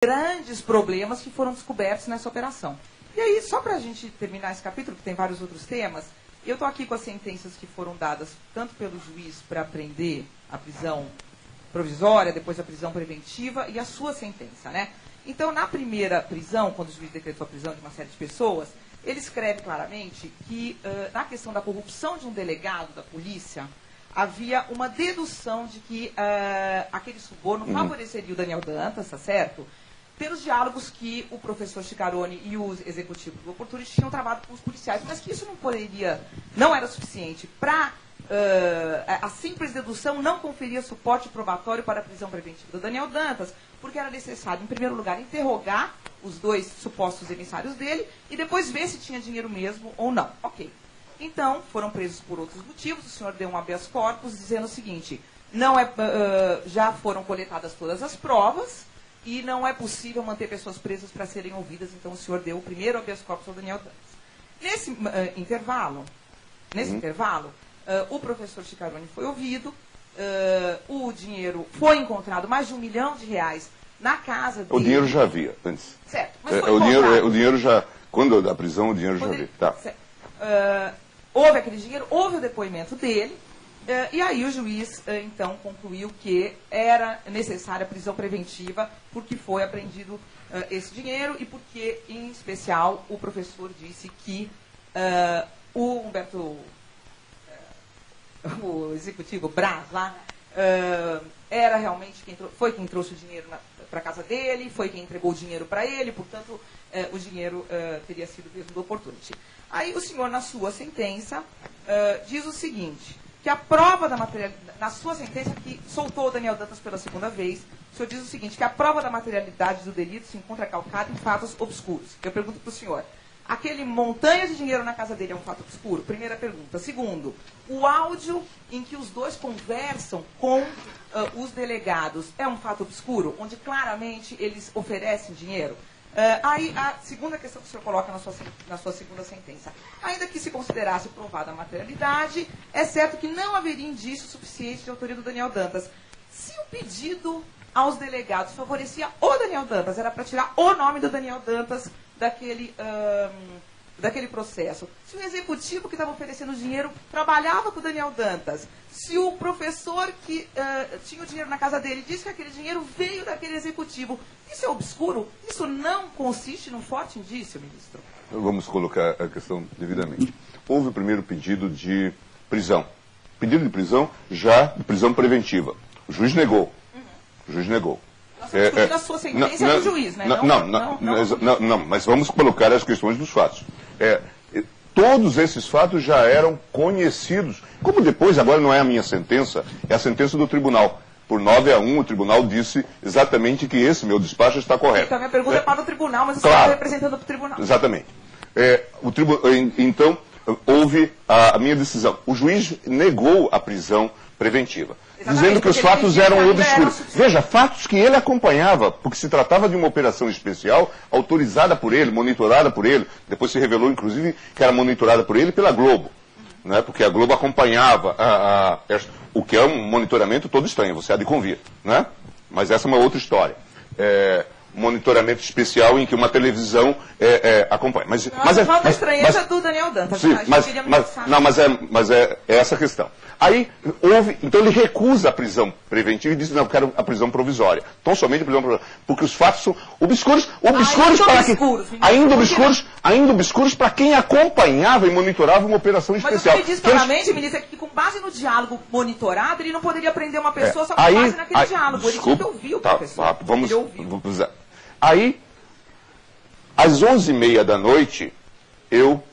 grandes problemas que foram descobertos nessa operação. E aí, só para a gente terminar esse capítulo, que tem vários outros temas, eu estou aqui com as sentenças que foram dadas tanto pelo juiz para prender a prisão provisória, depois a prisão preventiva e a sua sentença, né? Então, na primeira prisão, quando o juiz decretou a prisão de uma série de pessoas, ele escreve claramente que, na questão da corrupção de um delegado da polícia, havia uma dedução de que aquele suborno favoreceria o Daniel Dantas, tá certo? Pelos diálogos que o professor Ciccarone e o executivo do Opportunity tinham travado com os policiais, mas que isso não era suficiente para... a simples dedução não conferia suporte probatório para a prisão preventiva do Daniel Dantas, porque era necessário, em primeiro lugar, interrogar os dois supostos emissários dele e depois ver se tinha dinheiro mesmo ou não. Ok. Então, foram presos por outros motivos. O senhor deu um habeas corpus dizendo o seguinte: já foram coletadas todas as provas e não é possível manter pessoas presas para serem ouvidas. Então, o senhor deu o primeiro habeas corpus ao Daniel Dantas. Nesse intervalo, o professor Ciccarone foi ouvido, o dinheiro foi encontrado, mais de R$1 milhão na casa dele. O dinheiro já havia antes. Certo, mas foi o dinheiro já, quando da prisão, o dinheiro já havia. Tá. Houve aquele dinheiro, houve o depoimento dele, e aí o juiz, então, concluiu que era necessária a prisão preventiva, porque foi apreendido esse dinheiro e porque, em especial, o professor disse que o Humberto... o executivo Braz lá, era realmente foi quem trouxe o dinheiro para a casa dele, foi quem entregou o dinheiro para ele, portanto, o dinheiro teria sido mesmo do Opportunity. Aí o senhor, na sua sentença, diz o seguinte, que a prova da materialidade, na sua sentença que soltou o Daniel Dantas pela segunda vez, o senhor diz o seguinte, que a prova da materialidade do delito se encontra calcada em fatos obscuros. Eu pergunto para o senhor, aquele montanha de dinheiro na casa dele é um fato obscuro? Primeira pergunta. Segundo, o áudio em que os dois conversam com os delegados é um fato obscuro, onde claramente eles oferecem dinheiro? Aí, a segunda questão que o senhor coloca na sua segunda sentença. Ainda que se considerasse provada a materialidade, é certo que não haveria indício suficiente de autoria do Daniel Dantas. Se o pedido aos delegados favorecia o Daniel Dantas, era para tirar o nome do Daniel Dantas daquele processo. Se o executivo que estava oferecendo dinheiro trabalhava com o Daniel Dantas, se o professor que tinha o dinheiro na casa dele disse que aquele dinheiro veio daquele executivo, isso é obscuro? Isso não consiste num forte indício, ministro? Vamos colocar a questão devidamente. Houve o primeiro pedido de prisão. Pedido de prisão, prisão preventiva. O juiz negou. O juiz negou. Nós estamos discutindo a sua sentença do juiz, né? Não, mas vamos colocar as questões dos fatos. Todos esses fatos já eram conhecidos. Como depois, agora não é a minha sentença, é a sentença do tribunal. Por 9-1, o tribunal disse exatamente que esse meu despacho está correto. Então, a minha pergunta é para o tribunal, mas você está representando o tribunal. Exatamente. Então, houve a minha decisão. O juiz negou a prisão preventiva, dizendo que os fatos eram obscuros. Veja, fatos que ele acompanhava, porque se tratava de uma operação especial, autorizada por ele, monitorada por ele. Depois se revelou, inclusive, que era monitorada por ele e pela Globo, né? Porque a Globo acompanhava o que é um monitoramento todo estranho, você há de convir, né? Mas essa é uma outra história. Monitoramento especial em que uma televisão acompanha. Mas falta a estranheza do Daniel Dantas. Sim, mas é essa a questão. Aí então ele recusa a prisão preventiva e diz, não, eu quero a prisão provisória. Então somente a prisão provisória. Porque os fatos são obscuros ainda obscuros para quem acompanhava e monitorava uma operação especial. Mas o que ele diz claramente, ministro, é que com base no diálogo monitorado, ele não poderia prender uma pessoa só com base naquele diálogo. Ele tinha que ouvir o professor. Vamos aí, às 11h30 da noite, eu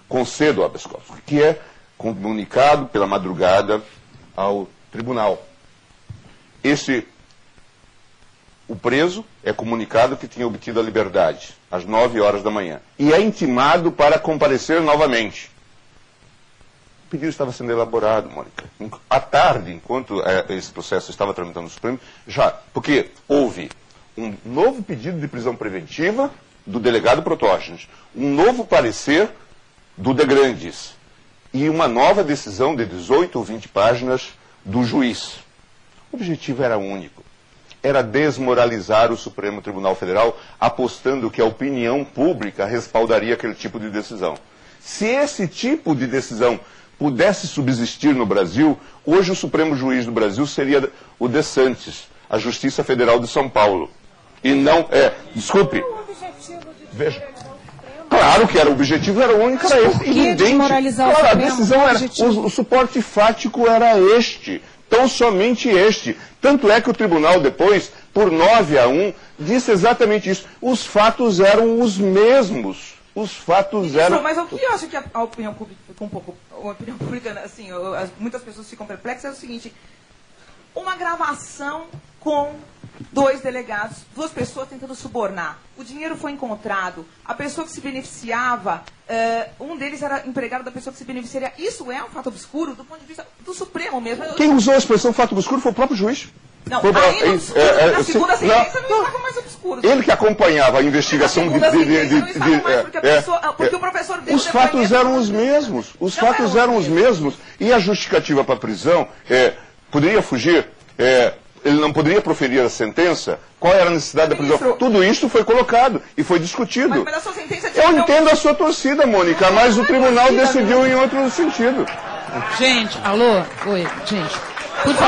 concedo o habeas corpus, que é comunicado pela madrugada ao tribunal. O preso é comunicado que tinha obtido a liberdade, às 9h da manhã, e é intimado para comparecer novamente. O pedido estava sendo elaborado, Mônica. À tarde, enquanto esse processo estava tramitando no Supremo, porque houve um novo pedido de prisão preventiva do delegado Protógenes, um novo parecer do De Grandes e uma nova decisão de 18 ou 20 páginas do juiz. O objetivo era único. era desmoralizar o Supremo Tribunal Federal, apostando que a opinião pública respaldaria aquele tipo de decisão. Se esse tipo de decisão pudesse subsistir no Brasil, hoje o Supremo Juiz do Brasil seria o DeSantis, a Justiça Federal de São Paulo. E não, desculpe. Veja. Claro que era o objetivo, era o único, era esse, evidente. Claro, a decisão era, o suporte fático era este, tão somente este. Tanto é que o tribunal depois, por 9-1, disse exatamente isso. Os fatos eram os mesmos. Os fatos eram... Mas o que eu acho que a opinião pública fica um pouco... A opinião pública, assim, muitas pessoas ficam perplexas, é o seguinte: uma gravação com 2 delegados, 2 pessoas tentando subornar. O dinheiro foi encontrado, a pessoa que se beneficiava, um deles era empregado da pessoa que se beneficiaria. Isso é um fato obscuro do ponto de vista do Supremo mesmo. Quem usou a expressão fato obscuro foi o próprio juiz. Não, aí na segunda sentença não estava mais obscuro. Ele que acompanhava a investigação porque o professor... Os fatos eram os mesmos. Os fatos eram os mesmos. E a justificativa para a prisão poderia fugir... ele não poderia proferir a sentença? Qual era a necessidade da prisão? Tudo isso foi colocado e foi discutido. Mas a sua sentença eu entendo a sua torcida, Mônica, mas o tribunal decidiu em outro sentido. Gente, alô? Oi, gente. Por favor.